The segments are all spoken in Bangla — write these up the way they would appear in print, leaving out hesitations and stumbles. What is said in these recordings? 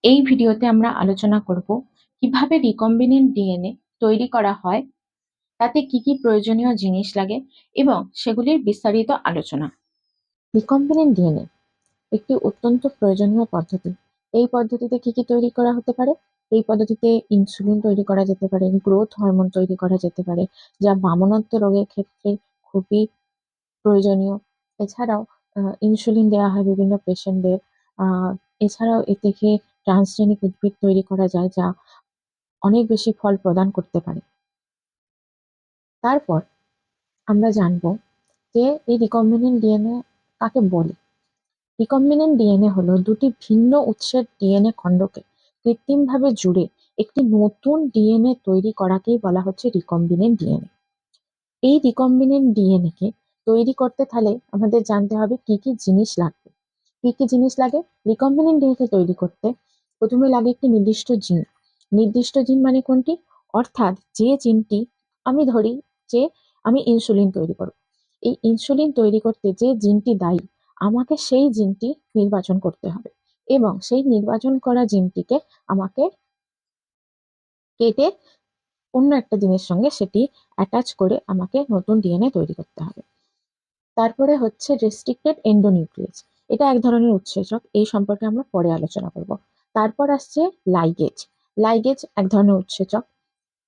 এই ভিডিওতে আমরা আলোচনা করব কিভাবে রিকম্বিনেন্ট ডিএনএ তৈরি করা হয়, তাতে কি কি প্রয়োজনীয় জিনিস লাগে এবং সেগুলির বিস্তারিত আলোচনা। রিকম্বিনেন্ট ডিএনএ একটি অত্যন্ত প্রয়োজনীয় পদ্ধতি। এই পদ্ধতিতে কি কি তৈরি করা হতে পারে? এই পদ্ধতিতে ইনসুলিন তৈরি করা যেতে পারে, গ্রোথ হরমোন তৈরি করা যেতে পারে, যা বামনত্ব রোগের ক্ষেত্রে খুবই প্রয়োজনীয়। এছাড়াও ইনসুলিন দেওয়া হয় বিভিন্ন পেশেন্টদের। এছাড়াও এ থেকে ট্রান্সজেনিক উদ্ভিদ তৈরি করা যায়, যা অনেক বেশি ফল প্রদান করতে পারে। তারপর আমরা জানবো যে এই রিকম্বিনেন্ট ডিএনএ কাকে বলে। রিকম্বিনেন্ট ডিএনএ হলো দুটি ভিন্ন উৎসের ডিএনএ খণ্ডকে কৃত্রিমভাবে জুড়ে একটি নতুন ডিএনএ তৈরি করাকেই বলা হচ্ছে রিকম্বিনেন্ট ডিএনএ। এই রিকম্বিনেন্ট ডিএনএ কে তৈরি করতে তাহলে আমাদের জানতে হবে কি কি জিনিস লাগবে। কি কি জিনিস লাগে রিকম্বিনেন্ট ডিএনএ তৈরি করতে? প্রথমে লাগে একটি নির্দিষ্ট জিন। নির্দিষ্ট জিন মানে কোনটি? অর্থাৎ যে জিনটি, আমি ধরি যে আমি ইনসুলিন তৈরি করব, এই ইনসুলিন তৈরি করতে যে জিনটি দায়ী, আমাকে সেই জিনটি নির্বাচন করতে হবে এবং সেই নির্বাচন করা জিনটিকে আমাকে কেটে অন্য একটা জিনের সঙ্গে সেটি অ্যাটাচ করে আমাকে নতুন ডিএনএ তৈরি করতে হবে। তারপরে হচ্ছে রেস্ট্রিক্টেড এন্ডোনিউক্লিয়াস। এটা এক ধরনের উৎসেচক, এই সম্পর্কে আমরা পরে আলোচনা করব। তারপর আসছে লাইগেজ। লাইগেজ এক ধরনের উৎসেচক।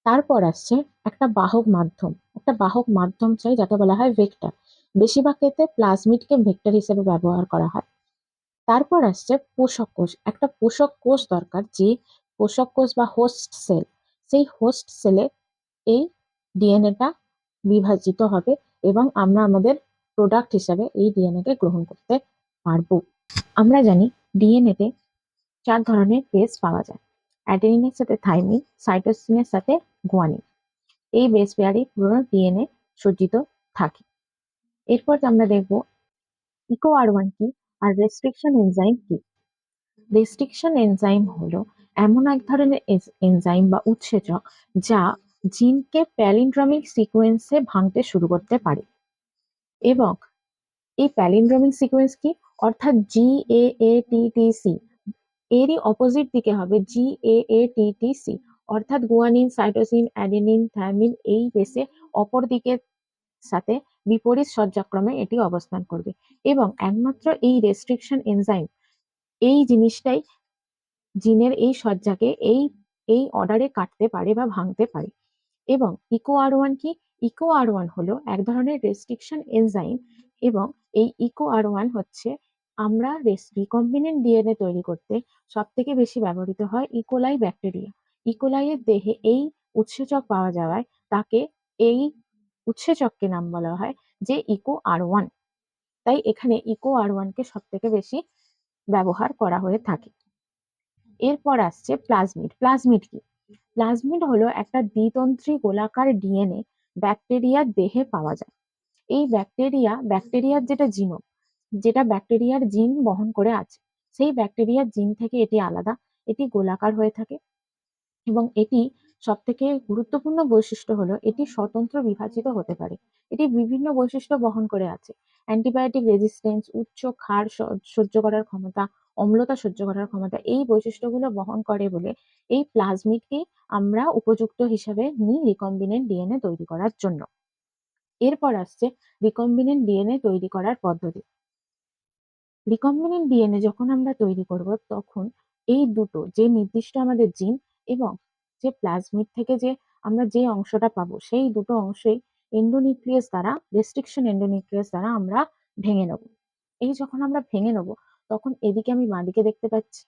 তারপর আসছে একটা বাহক মাধ্যম। একটা বাহক মাধ্যম চাই, যাকে বলা হয় ভেক্টর। বেশিরভাগ ক্ষেত্রে প্লাজমিডকে ভেক্টর হিসেবে ব্যবহার করা হয়। তারপর আসছে পোষক কোষ। একটা পোষক কোষ দরকার, যে পোষক কোষ বা হোস্ট সেল, সেই হোস্ট সেলে এই ডিএনএটা বিভাজিত হবে এবং আমরা আমাদের প্রোডাক্ট হিসাবে এই ডিএনএ কে গ্রহণ করতে পারবো। আমরা জানি ডিএনএ তে 4 ধরনের বেস পাওয়া যায়। অ্যাডেনিনের সাথে থাইমিন, সাইটোসিনের সাথে গুয়ানিন। এই বেস পেয়ারই পুরো ডিএনএ সজ্জিত থাকে। এরপর আমরা দেখব ইকোআর1 কি আর রেস্ট্রিকশন এনজাইম কি। রেস্ট্রিকশন এনজাইম হলো এমন এক ধরনের এনজাইম বা উৎসেচক যা জিনকে প্যালিন্ড্রমিক সিকোয়েন্সে ভাঙতে শুরু করতে পারে। এবং এই প্যালিন্ড্রমিক সিকোয়েন্স কি? অর্থাৎ GAATTC, এরই অপোজিট দিকে হবে GAATTC, অর্থাৎ গুয়ানিন, সাইটোসিন, অ্যাডেনিন, থাইমিন এই বেসে অপর দিকের সাথে বিপরীত সজ্জাক্রমে এটি অবস্থান করবে। এবং একমাত্র এই রেস্ট্রিকশন এনজাইম এই জিনিসটাই জিনের এই সজ্জাকে এই এই অর্ডারে কাটতে পারে বা ভাঙতে পারে। এবং ইকোআর1 কি? ইকোআর1 হলো এক ধরনের রেস্ট্রিকশন এনজাইম এবং এই ইকোআর1 হচ্ছে আমরা রিকম্বিনেন্ট ডিএনএ তৈরি করতে সব থেকে বেশি ব্যবহৃত হয় ইকোলাই ব্যাকটেরিয়া। ইকোলাইয়ের দেহে এই উৎসেচক পাওয়া যাওয়ায় তাকে এই উৎসেচককে নাম বলা হয় যে ইকোআর1। তাই এখানে ইকোআর1 কে সব থেকে বেশি ব্যবহার করা হয়ে থাকে। এরপর আসছে প্লাজমিড। প্লাজমিড কি? প্লাজমিড হলো একটা দ্বিতন্ত্রী গোলাকার ডিএনএ, ব্যাকটেরিয়ার দেহে পাওয়া যায়। এই ব্যাকটেরিয়ার যেটা জিনোম, যেটা ব্যাকটেরিয়ার জিন বহন করে আছে, সেই ব্যাকটেরিয়ার জিন থেকে এটি আলাদা। এটি গোলাকার হয়ে থাকে এবং এটি সব থেকে গুরুত্বপূর্ণ বৈশিষ্ট্য হলো এটি স্বতন্ত্র বিভাজিত হতে পারে। এটি বিভিন্ন বৈশিষ্ট্য বহন করে আছে। অ্যান্টিবায়োটিক রেজিস্ট্যান্স, উচ্চ ক্ষার সহ্য করার ক্ষমতা, অম্লতা সহ্য করার ক্ষমতা, এই বৈশিষ্ট্যগুলো বহন করে বলে এই প্লাজমিডকে আমরা উপযুক্ত হিসাবে নিই রিকম্বিনেন্ট ডিএনএ তৈরি করার জন্য। এরপর আসছে রিকম্বিনেন্ট ডিএনএ তৈরি করার পদ্ধতি। রিকম্বিনেন্ট ডিএনএ যখন আমরা তৈরি করব, তখন এই দুটো যে নির্দিষ্ট আমাদের জিন এবং যে প্লাজমিড থেকে যে আমরা যে অংশটা পাবো, সেই দুটো অংশই এন্ডোনিউক্লিয়াস দ্বারা, রেস্ট্রিকশন এন্ডোনিউক্লিয়াস দ্বারা আমরা ভেঙে নেব। এই যখন আমরা ভেঙে নেব, তখন এদিকে আমি বাঁদিকে দেখতে পাচ্ছি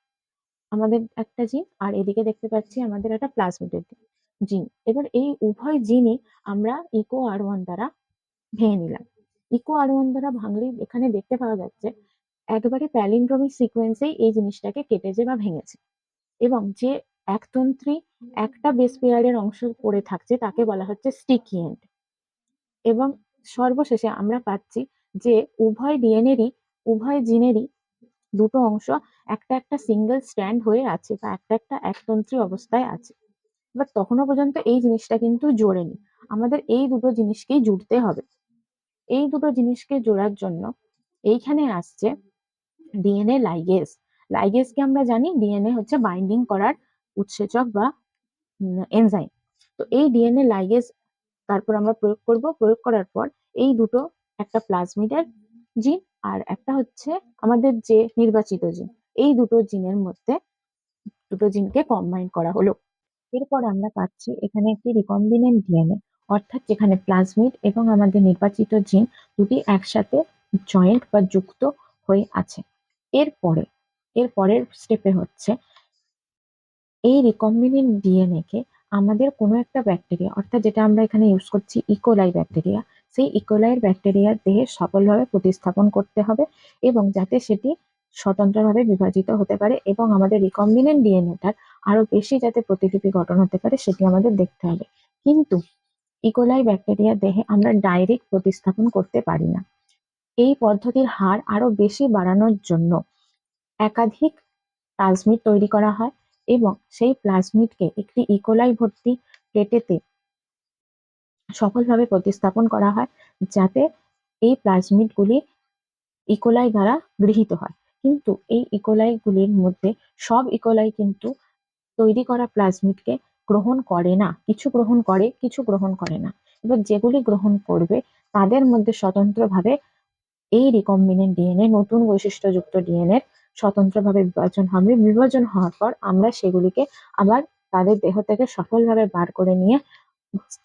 আমাদের একটা জিন, আর এদিকে দেখতে পাচ্ছি আমাদের একটা প্লাজমিডের জিন। এবার এই উভয় জিনই আমরা ইকোআর1 দ্বারা ভেঙে নিলাম। ইকোআর1 দ্বারা ভাঙলে এখানে দেখতে পাওয়া যাচ্ছে একেবারে প্যালিন্ড্রমিক সিকোয়েন্সেই এই জিনিসটাকে কেটেছে বা ভেঙেছে এবং যে একতন্ত্রী একটা বেস পেয়ারের অংশ পড়ে থাকছে তাকে বলা হচ্ছে স্টিকি এন্ড। এবং সর্বশেষে আমরা পাচ্ছি যে উভয় জিনেরই দুটো অংশ একটা একটা সিঙ্গেল স্ট্র্যান্ড হয়ে আছে বা একটা একটা একতন্ত্রী অবস্থায় আছে। বাট তখনও পর্যন্ত এই জিনিসটা কিন্তু জোড়েনি। আমাদের এই দুটো জিনিসকেই জুড়তে হবে। এই দুটো জিনিসকে জোড়ার জন্য এইখানে আসছে ডিএনএ লাইগেজ। লাইগেজকে আমরা জানি ডিএনএ হচ্ছে বাইন্ডিং করার উৎসেচক বা এনজাইম। তো এই ডিএনএ লাইগেজ তারপর আমরা প্রয়োগ করব, প্রয়োগ করার পর এই দুটো, একটা প্লাজমিডের জিন আর একটা হচ্ছে আমাদের যে নির্বাচিত জিন, এই দুটো জিনের মধ্যে দুটো জিনকে কম্বাইন করা হলো। এরপর আমরা পাচ্ছি এখানে একটি রিকম্বিনেন্ট ডিএনএ, অর্থাৎ যেখানে প্লাজমিড এবং আমাদের নির্বাচিত জিন দুটি একসাথে জয়েন্ট বা যুক্ত হয়ে আছে। এরপরে এর পরের স্টেপে হচ্ছে এই রিকম্বিনেন্ট ডিএনএ কে আমাদের কোনো একটা ব্যাকটেরিয়া, অর্থাৎ যেটা আমরা এখানে ইউজ করছি ইকোলাই ব্যাকটেরিয়া, সেই ইকোলাইয়ের ব্যাকটেরিয়ার দেহে সফলভাবে প্রতিস্থাপন করতে হবে এবং যাতে সেটি স্বতন্ত্রভাবে বিভাজিত হতে পারে এবং আমাদের রিকম্বিনেন্ট ডিএনএটার আরো বেশি যাতে প্রতিলিপি গঠন হতে পারে সেটি আমাদের দেখতে হবে। কিন্তু ইকোলাই ব্যাকটেরিয়ার দেহে আমরা ডাইরেক্ট প্রতিস্থাপন করতে পারি না। এই পদ্ধতির হার আরো বেশি বাড়ানোর জন্য একাধিক প্লাজমিড তৈরি করা হয় এবং সেই প্লাজমিডকে একটি ইকোলাই ভর্তি প্লেটেতে সফলভাবে প্রতিস্থাপন করা হয় যাতে এই প্লাজমিডগুলি ইকোলাই দ্বারা গৃহীত হয়। কিন্তু এই ইকোলাই গুলির মধ্যে সব ইকোলাই কিন্তু তৈরি করা প্লাজমিডকে গ্রহণ করে না, কিছু গ্রহণ করে, কিছু গ্রহণ করে না। এবার যেগুলি গ্রহণ করবে তাদের মধ্যে স্বতন্ত্রভাবে এই রিকম্বিনেন্ট ডিএনএ, নতুন বৈশিষ্ট্যযুক্ত ডিএনএ স্বতন্ত্রভাবে বিভাজন হবে। বিভাজন হওয়ার পর আমরা সেগুলিকে আবার তাদের দেহ থেকে সফলভাবে বার করে নিয়ে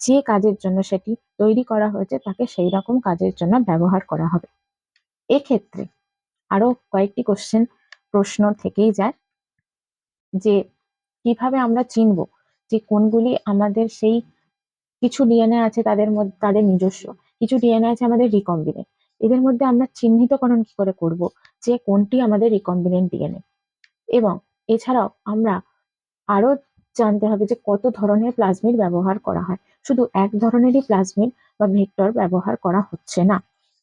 যে কাজের জন্য সেটি তৈরি করা হয়েছে তাকে সেই রকম কাজের জন্য ব্যবহার করা হবে। এক্ষেত্রে আরো কয়েকটি প্রশ্ন থেকেই যায় যে কিভাবে আমরা চিনবো যে কোনগুলি আমাদের সেই, কিছু ডিএনএ আছে তাদের মধ্যে তাদের নিজস্ব, কিছু ডিএনএ আছে আমাদের রিকম্বিনেন্ট, এদের মধ্যে আমরা চিহ্নিতকরণ কি করে করব যে কোনটি আমাদের রিকম্বিনেন্ট ডিএনএ। এবং এছাড়াও আমরা আরো জানতে হবে যে কত ধরনের প্লাজমিড ব্যবহার করা হয়, শুধু এক ধরনেরই প্লাজমিড বা ভেক্টর ব্যবহার করা হচ্ছে না,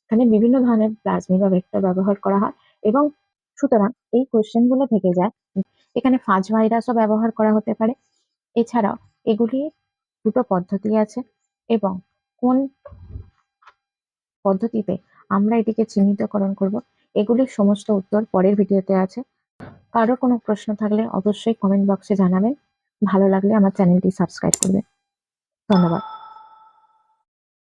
এখানে বিভিন্ন ধরনের প্লাজমিড বা ভেক্টর ব্যবহার করা হয়। এবং সুতরাং এই কোশ্চেন গুলো থেকে যায়, এখানে ফাজ ভাইরাসও ব্যবহার করা হতে পারে। এছাড়াও এগুলি দুটো পদ্ধতি আছে এবং কোন পদ্ধতিতে আমরা এটিকে চিহ্নিতকরণ করব, এগুলির সমস্ত উত্তর পরের ভিডিওতে আছে। কারো কোনো প্রশ্ন থাকলে অবশ্যই কমেন্ট বক্সে জানাবেন। ভালো লাগলে আমার চ্যানেলটি সাবস্ক্রাইব করবেন। ধন্যবাদ।